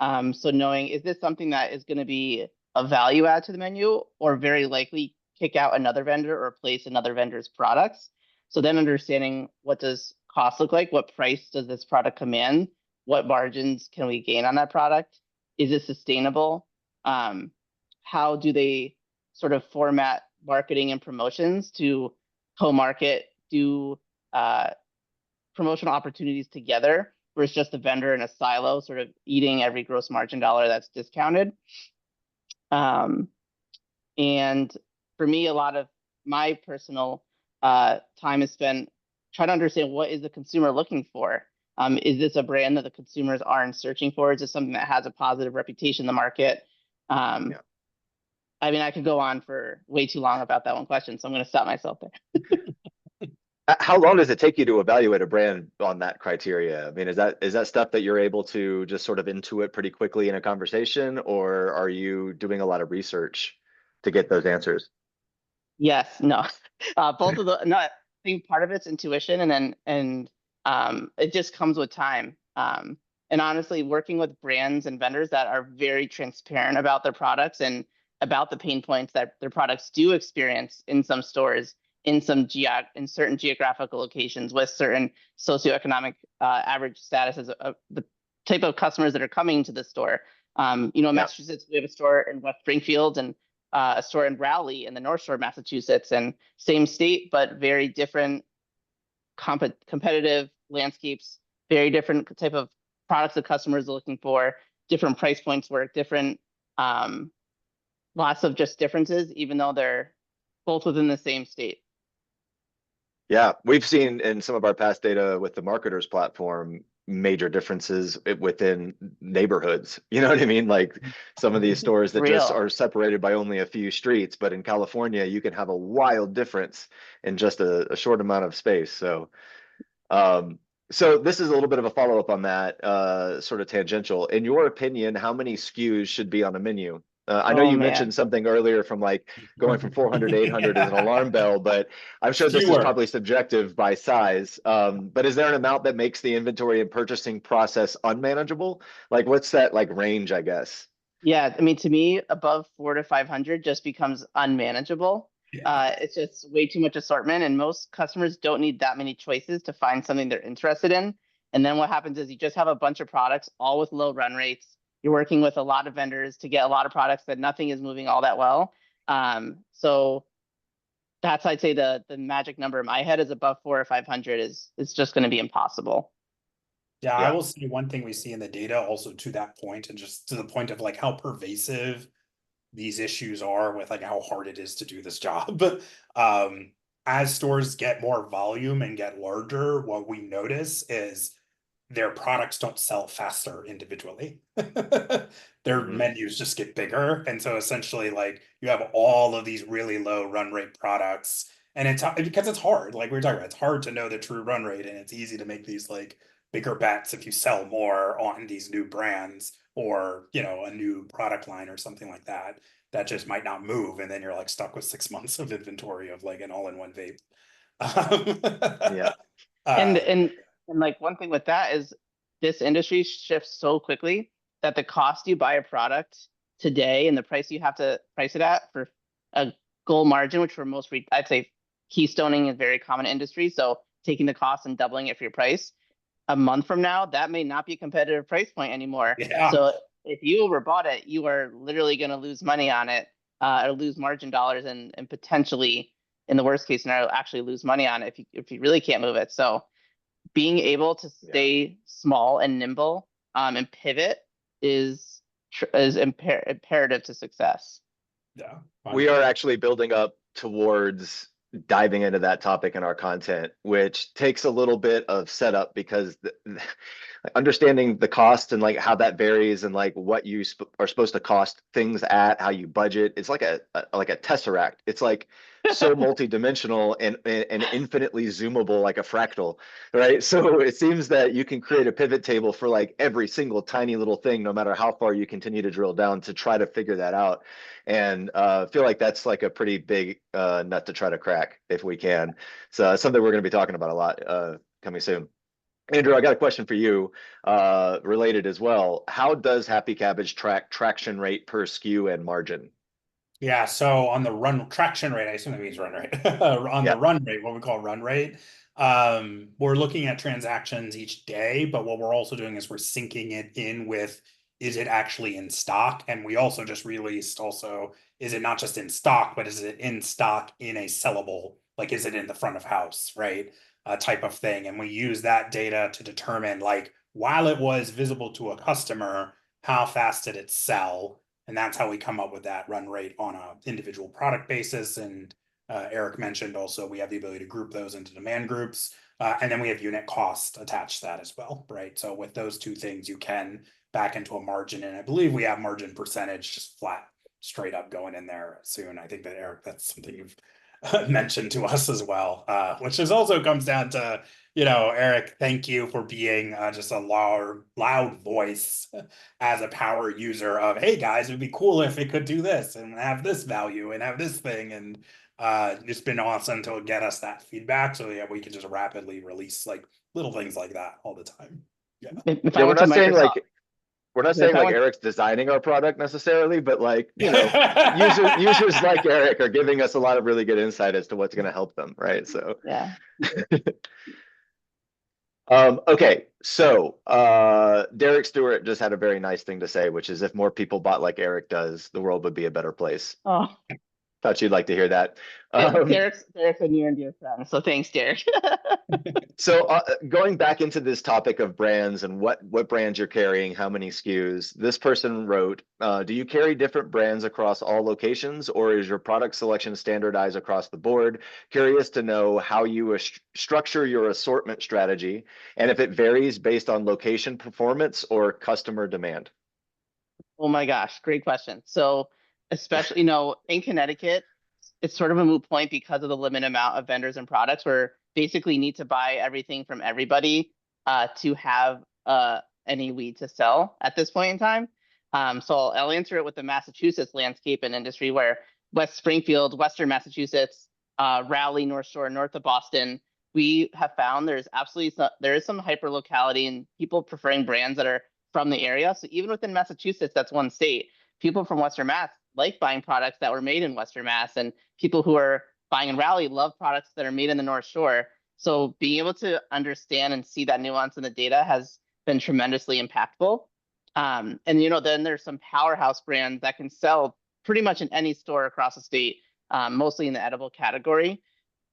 So knowing, is this something that is going to be a value add to the menu, or very likely kick out another vendor or replace another vendor's products? So then understanding, what does cost look like? What price does this product command? What margins can we gain on that product? Is it sustainable? How do they sort of format marketing and promotions to co-market, do promotional opportunities together, versus just a vendor in a silo sort of eating every gross margin dollar that's discounted? And for me, a lot of my personal time is spent trying to understand, what is the consumer looking for? Is this a brand that the consumers aren't searching for? Is this something that has a positive reputation in the market? Yeah. I mean, I could go on for way too long about that one question, so I'm going to stop myself there. How long does it take you to evaluate a brand on that criteria? I mean, is that stuff that you're able to just sort of intuit pretty quickly in a conversation, or are you doing a lot of research to get those answers? Yes, no, both of the. No, I think part of it's intuition, and it just comes with time. And honestly, working with brands and vendors that are very transparent about their products and about the pain points that their products do experience in some stores, in certain geographical locations, with certain socioeconomic average statuses of the type of customers that are coming to the store. In Massachusetts, we have a store in West Springfield and a store in Rowley in the North Shore of Massachusetts, and same state, but very different competitive landscapes, very different type of products the customers are looking for, different price points work, different, lots of just differences, even though they're both within the same state. Yeah, we've seen in some of our past data with the marketers platform major differences within neighborhoods. You know what I mean? Like some of these stores that just are separated by only a few streets, but in California, you can have a wild difference in just a short amount of space. So, so this is a little bit of a follow-up on that, sort of tangential. In your opinion, how many SKUs should be on a menu? I know you mentioned something earlier from like going from 400 to 800 is an alarm bell, but I'm sure this is probably subjective by size. But is there an amount that makes the inventory and purchasing process unmanageable? Like what's that like range, I guess? Yeah, I mean, to me, above 400 to 500 just becomes unmanageable. It's just way too much assortment, and most customers don't need that many choices to find something they're interested in. And then what happens is you just have a bunch of products, all with low run rates. You're working with a lot of vendors to get a lot of products that nothing is moving all that well. So that's, I'd say, the magic number in my head is above 400 or 500 is just going to be impossible. Yeah, I Yeah. will say one thing we see in the data also to that point, and just to the point of like how pervasive these issues are with like how hard it is to do this job. um, as stores get more volume and get larger, what we notice is their products don't sell faster individually. Their Mhm. menus just get bigger. And so essentially, like you have all of these really low run rate products. And it's because it's hard, like we were talking about, it's hard to know the true run rate, and it's easy to make these like bigger bets if you sell more on these new brands or, you know, a new product line or something like that that just might not move, and then you're like stuck with 6 months of inventory of like an all-in-one vape. Yeah. And uh, and and like one thing with that is this industry shifts so quickly that the cost you buy a product today and the price you have to price it at for a goal margin, which for most I'd say keystoning is very common industry. So taking the cost and doubling it for your price a month from now, that may not be a competitive price point anymore. yeah, So if you overbought it, you are literally going to lose money on it, or lose margin dollars, and potentially, in the worst case scenario, actually lose money on it if you really can't move it. So being able to Yeah. stay small and nimble, and pivot is imperative to success. yeah. We are actually building up towards diving into that topic in our content, which takes a little bit of setup because understanding the cost and like how that varies and like what you are supposed to cost things at, how you budget. It's like a tesseract. It's like so multidimensional and infinitely zoomable, like a fractal, right? So it seems that you can create a pivot table for like every single tiny little thing, no matter how far you continue to drill down to try to figure that out. And feel like that's like a pretty big nut to try to crack if we can. So it's something we're going to be talking about a lot coming soon. Andrew, I got a question for you, related as well. How does Happy Cabbage track traction rate per SKU and margin? Yeah, so on the run traction rate, I assume that means run rate. On the Yeah. run rate, what we call run rate, we're looking at transactions each day, but what we're also doing is we're syncing it in with, is it actually in stock? And we also just released also, is it not just in stock, but is it in stock in a sellable, like is it in the front of house, right? Type of thing. And we use that data to determine like, while it was visible to a customer, how fast did it sell? And that's how we come up with that run rate on a individual product basis. And Eric mentioned also we have the ability to group those into demand groups. And then we have unit cost attached to that as well, right? So with those two things, you can back into a margin. And I believe we have margin percentage just flat, straight up going in there soon. I think that, Eric, that's something you've mentioned to us as well, which is also comes down to, you know, Eric, thank you for being just a loud voice as a power user of, hey guys, it'd be cool if it could do this and have this value and have this thing. And it's been awesome to get us that feedback. So yeah, we can just rapidly release like little things like that all the time. Yeah. If Yeah, I we're went to not saying Microsoft, like we're not if saying I like went, Eric's designing our product necessarily, but like, you know, users like Eric are giving us a lot of really good insight as to what's going to help them, right? So yeah. okay, so Derek Stewart just had a very nice thing to say, which is if more people bought like Eric does, the world would be a better place. Oh, Thought you'd like to hear that. Um, Derek's a near and dear friend. So thanks, Derek. so going back into this topic of brands and what brands you're carrying, how many SKUs, this person wrote, do you carry different brands across all locations, or is your product selection standardized across the board? Curious to know how you structure your assortment strategy and if it varies based on location performance or customer demand. Oh my gosh, great question. So, especially, in Connecticut, it's sort of a moot point because of the limited amount of vendors and products. Where basically need to buy everything from everybody to have any weed to sell at this point in time. So I'll answer it with the Massachusetts landscape and industry, where West Springfield, Western Massachusetts, Raleigh, North Shore, north of Boston, we have found there is some hyper locality and people preferring brands that are from the area. So even within Massachusetts, that's one state, people from Western Mass like buying products that were made in Western Mass, and people who are buying in Raleigh love products that are made in the North Shore. So being able to understand and see that nuance in the data has been tremendously impactful. And then there's some powerhouse brands that can sell pretty much in any store across the state, mostly in the edible category.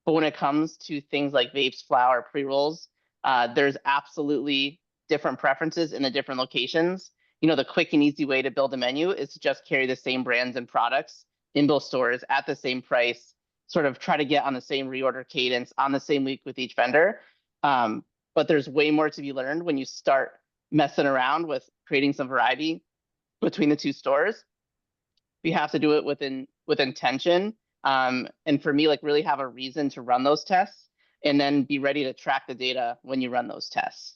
But when it comes to things like vapes, flower, pre-rolls, there's absolutely different preferences in the different locations, the quick and easy way to build a menu is to just carry the same brands and products in both stores at the same price, sort of try to get on the same reorder cadence on the same week with each vendor. But there's way more to be learned when you start messing around with creating some variety between the two stores. You have to do it with intention. And for me, like really have a reason to run those tests and then be ready to track the data when you run those tests.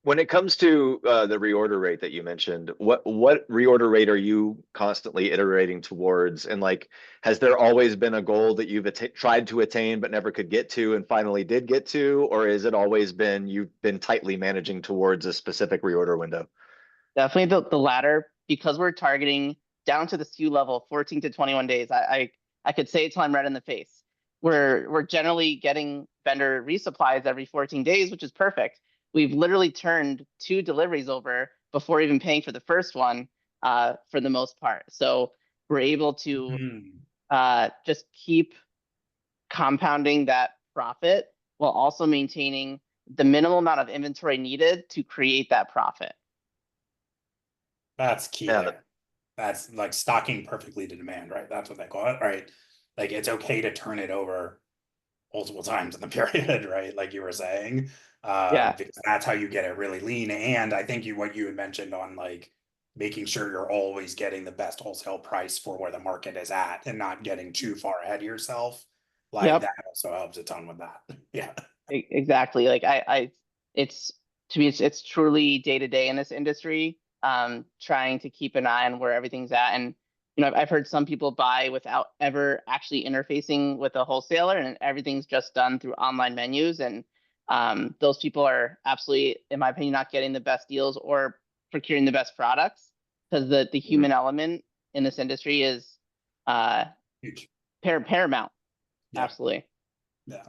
When it comes to the reorder rate that you mentioned, what reorder rate are you constantly iterating towards? And like, has there always been a goal that you've tried to attain but never could get to and finally did get to? Or is it always been you've been tightly managing towards a specific reorder window? Definitely the latter, because we're targeting down to the SKU level 14 to 21 days. I could say it till I'm red in the face. We're generally getting vendor resupplies every 14 days, which is perfect. We've literally turned 2 deliveries over before even paying for the first one, for the most part. So we're able to just keep compounding that profit while also maintaining the minimal amount of inventory needed to create that profit. That's key. Yeah. There. That's like stocking perfectly to demand, right? That's what they call it, right? Like it's okay to turn it over multiple times in the period, right? Like you were saying, Yeah. because that's how you get it really lean. And I think what you had mentioned on like making sure you're always getting the best wholesale price for where the market is at and not getting too far ahead of yourself. Like that also helps a ton with that. Yeah. Exactly. Like it's truly day to day in this industry, trying to keep an eye on where everything's at. And I've heard some people buy without ever actually interfacing with a wholesaler, and everything's just done through online menus. And those people are absolutely, in my opinion, not getting the best deals or procuring the best products, because the human element in this industry is huge, paramount. Yeah. Absolutely.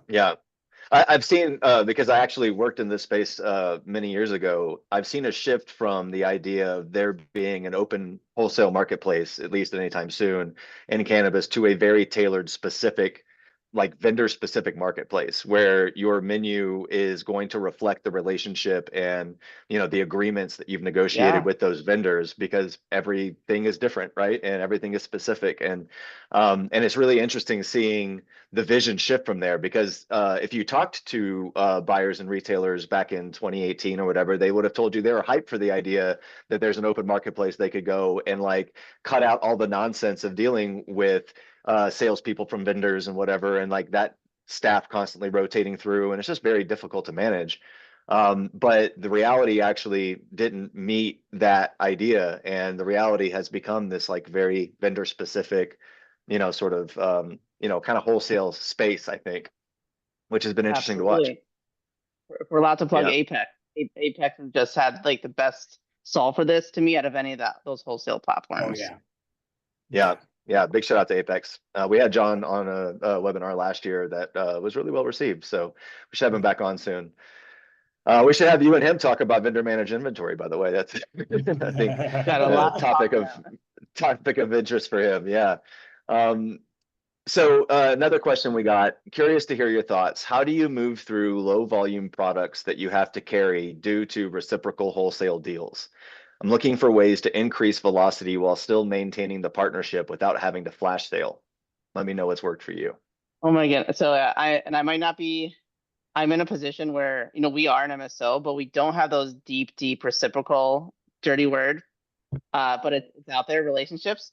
Yeah. I've seen, because I actually worked in this space many years ago, I've seen a shift from the idea of there being an open wholesale marketplace, at least anytime soon, in cannabis, to a very tailored, specific, like vendor specific marketplace where your menu is going to reflect the relationship and the agreements that you've negotiated with those vendors, because everything is different, right? And everything is specific. And it's really interesting seeing the vision shift from there, because if you talked to buyers and retailers back in 2018 or whatever, they would have told you they were hyped for the idea that there's an open marketplace they could go and like cut out all the nonsense of dealing with salespeople from vendors and whatever, and like that staff constantly rotating through, and it's just very difficult to manage. But the reality actually didn't meet that idea, and the reality has become this like very vendor specific, sort of kind of wholesale space, I think, which has been interesting to watch. We're allowed to plug Apex. Apex has just had like the best solve for this to me out of any of those wholesale platforms. Oh yeah. Big shout out to Apex. We had John on a webinar last year that was really well received, so we should have him back on soon. We should have you and him talk about vendor managed inventory, by the way. That's I think got a lot topic of interest for him. Yeah. So another question we got, curious to hear your thoughts. How do you move through low volume products that you have to carry due to reciprocal wholesale deals? I'm looking for ways to increase velocity while still maintaining the partnership without having to flash sale. Let me know what's worked for you. Oh my God. So I might not be, I'm in a position where, we are an MSO, but we don't have those deep reciprocal, dirty word, but it's out there, relationships.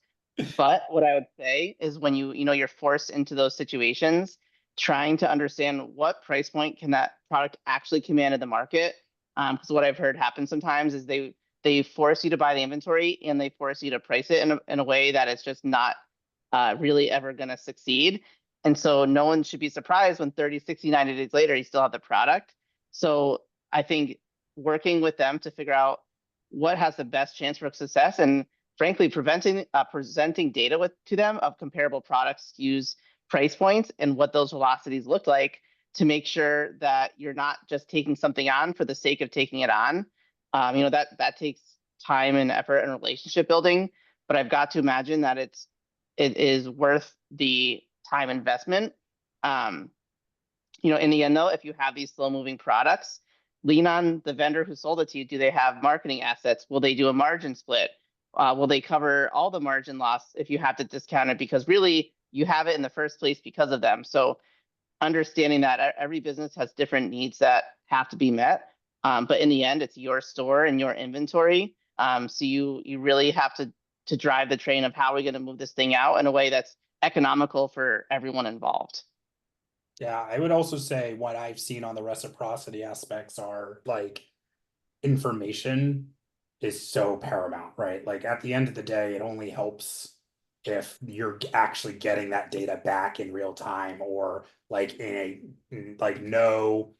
But what I would say is when you're forced into those situations, trying to understand what price point can that product actually command in the market. Because what I've heard happen sometimes is they force you to buy the inventory and they force you to price it in a way that it's just not really ever going to succeed. And so no one should be surprised when 30, 60, 90 days later, you still have the product. So I think working with them to figure out what has the best chance for success, and frankly, presenting data to them of comparable products, SKUs, price points, and what those velocities look like, to make sure that you're not just taking something on for the sake of taking it on. That takes time and effort and relationship building, but I've got to imagine that it is worth the time investment. In the end though, if you have these slow moving products, lean on the vendor who sold it to you. Do they have marketing assets? Will they do a margin split? Will they cover all the margin loss if you have to discount it? Because really, you have it in the first place because of them. So understanding that every business has different needs that have to be met. But in the end, it's your store and your inventory. So you really have to drive the train of how we're going to move this thing out in a way that's economical for everyone involved. Yeah, I would also say what I've seen on the reciprocity aspects are like information is so paramount, right? Like at the end of the day, it only helps if you're actually getting that data back in real time, or like in a like no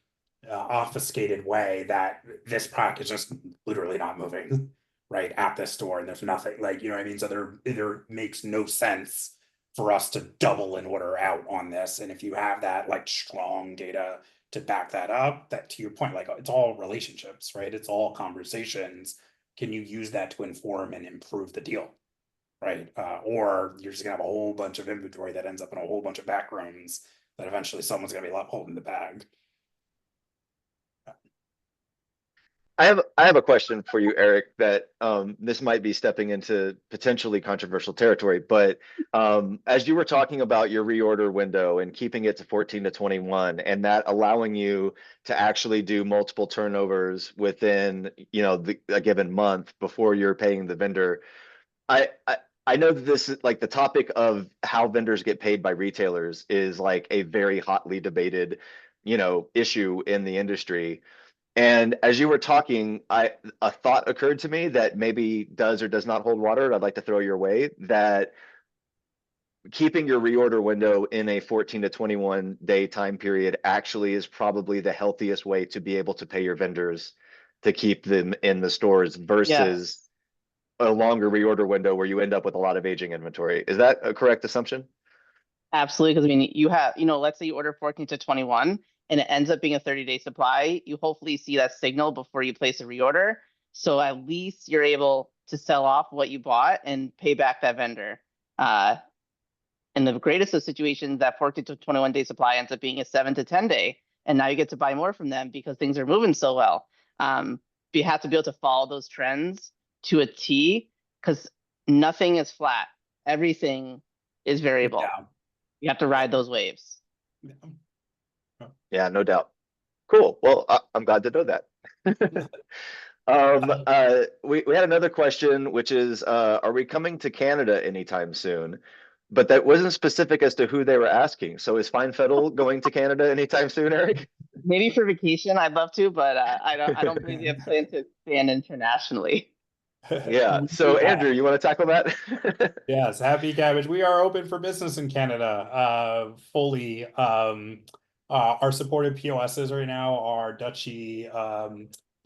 obfuscated way that this product is just literally not moving right at this store and there's nothing, like, you know what I mean? So there makes no sense for us to double an order out on this. And if you have that like strong data to back that up, that to your point, like it's all relationships, right? It's all conversations. Can you use that to inform and improve the deal? Right? Or you're just gonna have a whole bunch of inventory that ends up in a whole bunch of back rooms that eventually someone's gonna be left holding the bag. I have a question for you, Eric, that this might be stepping into potentially controversial territory, but as you were talking about your reorder window and keeping it to 14 to 21, and that allowing you to actually do multiple turnovers within, you know, a given month before you're paying the vendor, I, I I know that this is like the topic of how vendors get paid by retailers is like a very hotly debated, you know, issue in the industry. And as you were talking, a thought occurred to me that maybe does or does not hold water. I'd like to throw your way that keeping your reorder window in a 14 to 21 day time period actually is probably the healthiest way to be able to pay your vendors to keep them in the stores versus Yes, a longer reorder window where you end up with a lot of aging inventory. Is that a correct assumption? absolutely. Because I mean, you have, let's say you order 14 to 21 and it ends up being a 30-day supply. You hopefully see that signal before you place a reorder. So at least you're able to sell off what you bought and pay back that vendor. In the greatest of situations, that 14 to 21 day supply ends up being a 7 to 10 day. And now you get to buy more from them because things are moving so well. But you have to be able to follow those trends to a T because nothing is flat. Everything is variable. Yeah. You have to ride those waves. Yeah, no doubt. Cool. Well, I'm glad to know that. We had another question, which is, are we coming to Canada anytime soon? But that wasn't specific as to who they were asking. So is Fine Fettle going to Canada anytime soon, Eric? Maybe for vacation, I'd love to, but I don't believe you have plans to expand internationally. Yeah. So Andrew, you want to tackle that? Yes, Happy Cabbage. We are open for business in Canada, fully. Our supported POSs right now are Dutchy,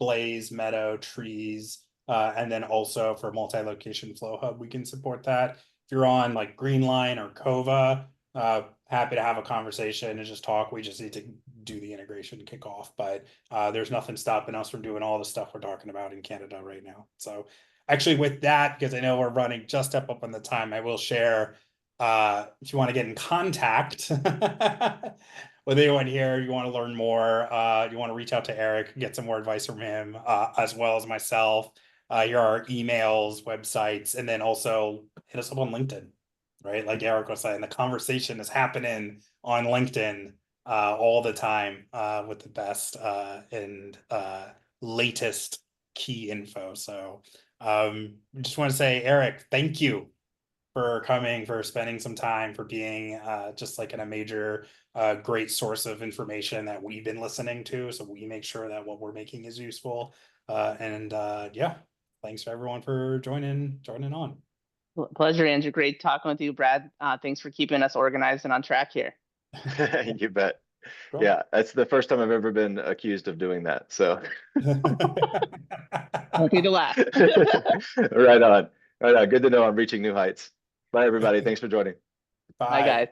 Blaze, Meadow, Trees, and then also for multi-location Flow Hub, we can support that. If you're on like Greenline or Kova, happy to have a conversation and just talk. We just need to do the integration kickoff, but there's nothing stopping us from doing all the stuff we're talking about in Canada right now. So actually with that, because I know we're running just up on the time, I will share, if you want to get in contact with anyone here, you want to learn more, you want to reach out to Eric, get some more advice from him, as well as myself. Here are emails, websites, and then also hit us up on LinkedIn, right? Like Eric was saying, the conversation is happening on LinkedIn all the time with the best and latest key info. So just want to say, Eric, thank you for coming, for spending some time, for being just like a major great source of information that we've been listening to. So we make sure that what we're making is useful. Yeah, thanks for everyone for joining on. Pleasure, Andrew. Great talking with you, Brad. Thanks for keeping us organized and on track here. You bet. Cool. Yeah, that's the first time I've ever been accused of doing that. So Won't be the last. right on. Right on. Good to know I'm reaching new heights. Bye, everybody. Thanks for joining. Bye, guys.